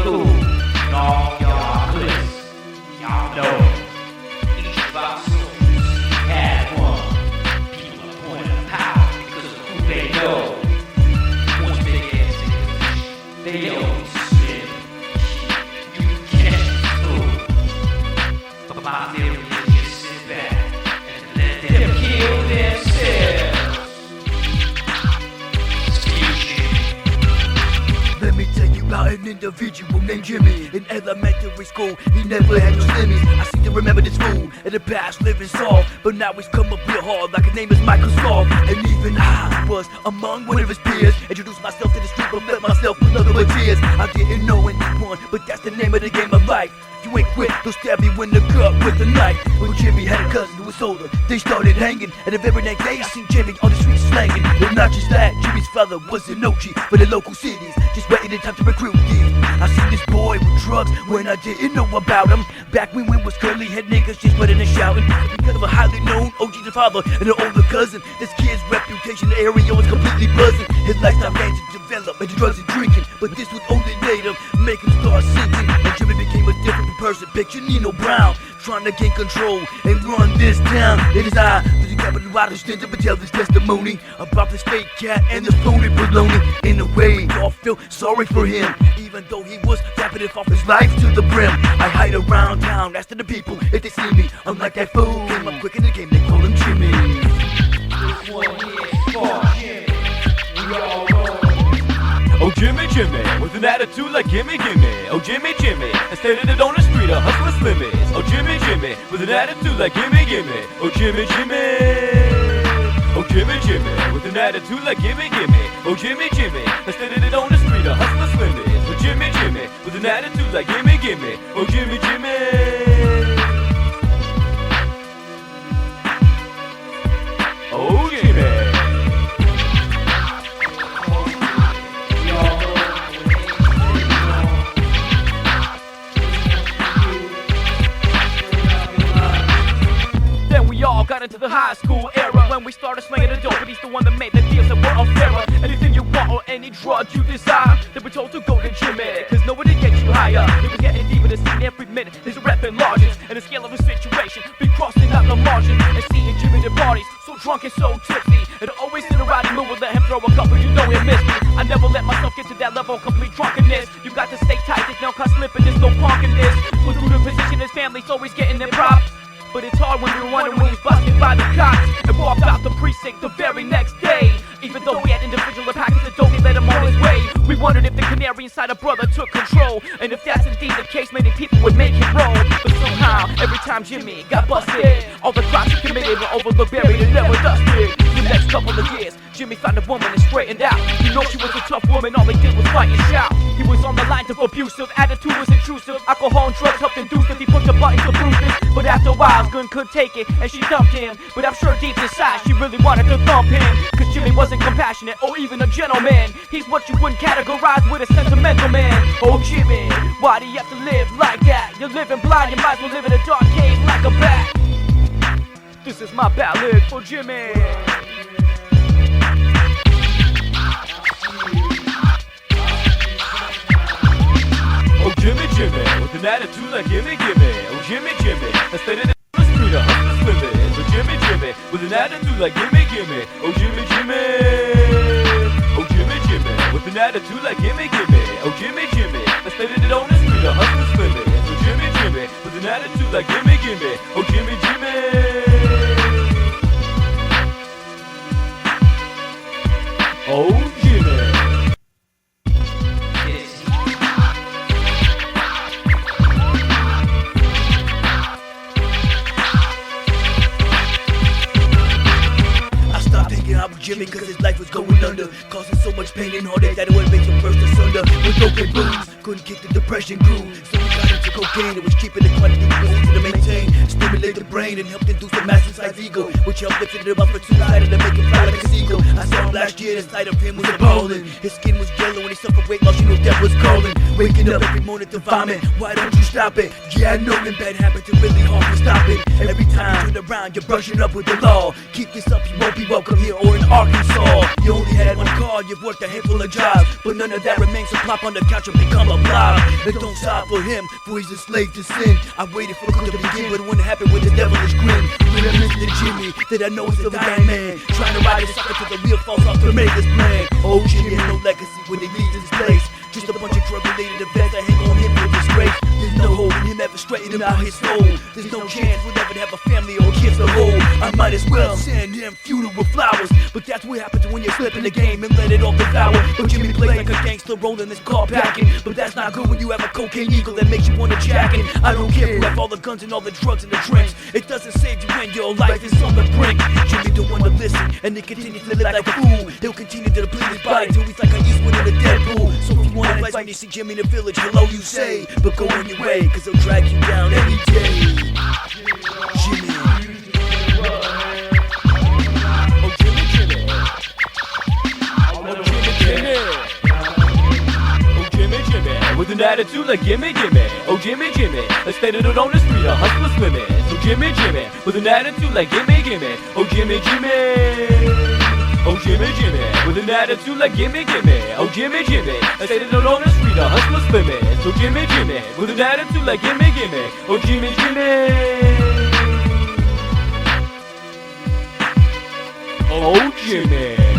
fool. And all y'all clips, y'all know. Each of our soldiers had one. People are pointing of power because of who they know. Once big ass niggas, they always spin. You catch the fool. But my theory is just sit back and let them kill themselves. Let me tell you about an individual named Jimmy. In elementary school, he never had no slimmies. I seem to remember this fool in the past living soft, but now he's come up real hard like his name is Microsoft. And even I was among one of his peers. Introduced myself to the street, but met myself with nothing but tears. I didn't know anyone, but that's the name of the game of life. You ain't quick, they'll stab you in the gut with a knife. When Jimmy had a cousin who was older, they started hanging. And the very next day I seen Jimmy on the street slanging. And not just that, Jimmy's father was an OG for the local cities, just waiting in time to recruit these. I seen this boy with drugs when I didn't know about him. Back when we was curly head niggas just running and shouting. Because of a highly known OG the father and an older cousin, this kid's reputation in the area was completely buzzing. His lifestyle began to develop into drugs and drinking, but this was only later make him start sinking. And Jimmy became a different person. Picture Nino Brown trying to gain control and run this town. It is I, the capital out of stand up and tell this testimony about this fake cat and this phony baloney. In a way, y'all feel sorry for him, even though he was tapping it off his life to the brim. I hide around town, asking the people if they see me. Unlike that fool, came up quick in the game, they call him Jimmy. This one here is for Jimmy. We all know. Oh Jimmy, Jimmy, with an attitude like gimme, gimme. Oh Jimmy, Jimmy, I stated it on the street, a hustler's limits. Oh Jimmy, Jimmy, with an attitude like gimme, gimme. Oh Jimmy, Jimmy. Oh Jimmy, Jimmy, with an attitude like gimme, gimme. Oh Jimmy, Jimmy, I stated it on the street, a hustler's limits. Oh Jimmy, Jimmy, with an attitude like gimme, gimme. Oh Jimmy, Jimmy. Oh Jimmy. Got into the high school era when we started slinging the dope, but he's the one that made the deals that were unfairer. Anything you want or any drug you desire, they were told to go to Jimmy, cause nobody gets you higher. It was getting deeper to see every minute. His rep enlarges, and the scale of his situation be crossing out the margin. And seeing Jimmy the parties, so drunk and so tipsy, and always in a riding mood would let him throw a couple, you know he missed me. I never let myself get to that level of complete drunkenness. You got to stay tight, there's no cut slipping, there's no punk in this. But through the position, his family's always getting their props. But it's hard when you're wondering when he's busted by the cops and walked out the precinct the very next day. Even though we had individual packets of dope, they let him on his way. We wondered if the canary inside a brother took control, and if that's indeed the case, many people would make him roll. But somehow, every time Jimmy got busted, all the crimes he committed were overlooked, buried, and never dusted. The next couple of years, Jimmy found a woman and straightened out. You know she was a tough woman, all they did was fight and shout. He was on the lines of abusive, attitude was intrusive. Alcohol and drugs helped induce it, he pushed the buttons to bruise it. But after a while, Gun couldn't take it, and she dumped him. But I'm sure deep inside, she really wanted to thump him. Cause Jimmy wasn't compassionate or even a gentleman. He's what you wouldn't categorize with a sentimental man. Oh Jimmy, why do you have to live like that? You're living blind, you might as well live in a dark cave like a bat. This is my ballad for Jimmy. Oh Jimmy, Jimmy, with an attitude like gimme, gimme. Oh Jimmy, Jimmy, I stated it on the street, a hustler's limits. Oh Jimmy, Jimmy, with an attitude like gimme, gimme. Oh Jimmy, Jimmy. Oh Jimmy, Jimmy, with an attitude like gimme, gimme. Oh Jimmy, Jimmy, I stated it on the street, a hustler's limits. Oh Jimmy, Jimmy, with an attitude like gimme, gimme. Oh Jimmy, Jimmy. Oh Jimmy. Jimmy, cause his life was going under, causing so much pain and heartache that it would make him burst asunder. With broken bones, couldn't kick the depression grew, so he got into cocaine. It was cheaper than quantity goals to maintain, stimulate the brain and helped induce a massive size ego, which helped lift it up for two-sided to make him fly like a seagull. I saw him last year, the sight of him was appalling. His skin was yellow and he suffered weight loss, you know death was calling. Waking up every morning to vomit, why don't you stop it? Yeah, I know them bad habits are really hard to stop it. Every time you turn around, you're brushing up with the law. Keep this up, you won't be welcome here or in Arkansas. You only had one car, you've worked a handful of jobs, but none of that remains to plop on the couch and become a blob. It don't stop for him, for he's a slave to sin. I waited for good to begin, but it wouldn't happen with his devilish grin. Mr. Jimmy, that I know is a dying man, trying to ride his sucker till the wheel falls off to make his plan. Oh, Jimmy has no legacy when he leaves this place. Just a bunch of drug-related events that hang on him with disgrace. There's no hope in him ever straightening out his soul. There's no chance we'll ever have a family or kids to hold. I might as well send him funeral with flowers, but that's what happens when you slip in the game and let it all devour. But Jimmy plays like a gangster rolling his car packing, but that's not good when you have a cocaine eagle that makes you wanna jack it. I don't care if you have all the guns and all the drugs and the drinks. It doesn't save you when your life is on the brink. Jimmy don't wanna listen, and he continues to live like a fool. He'll continue to deplete his body till he's like a used one in a Deadpool. So if you wanna advice when you see Jimmy in the village, hello you say, but go on your way, cause he'll drag you down any day. Jimmy. Oh Jimmy, Jimmy. Oh Jimmy, Jimmy. Oh Jimmy, Jimmy. With an attitude like gimme, gimme. Oh Jimmy, Jimmy. Let's stay it on the street, a hustler's limit. So Jimmy, Jimmy. With an attitude like gimme, gimme. Oh Jimmy, Jimmy. Oh Jimmy, Jimmy, with an attitude like gimme, gimme. Oh Jimmy, Jimmy, I say that on the street, a hustler's limit. So Jimmy, Jimmy, with an attitude like gimme, gimme. Oh Jimmy, Jimmy. Oh Jimmy.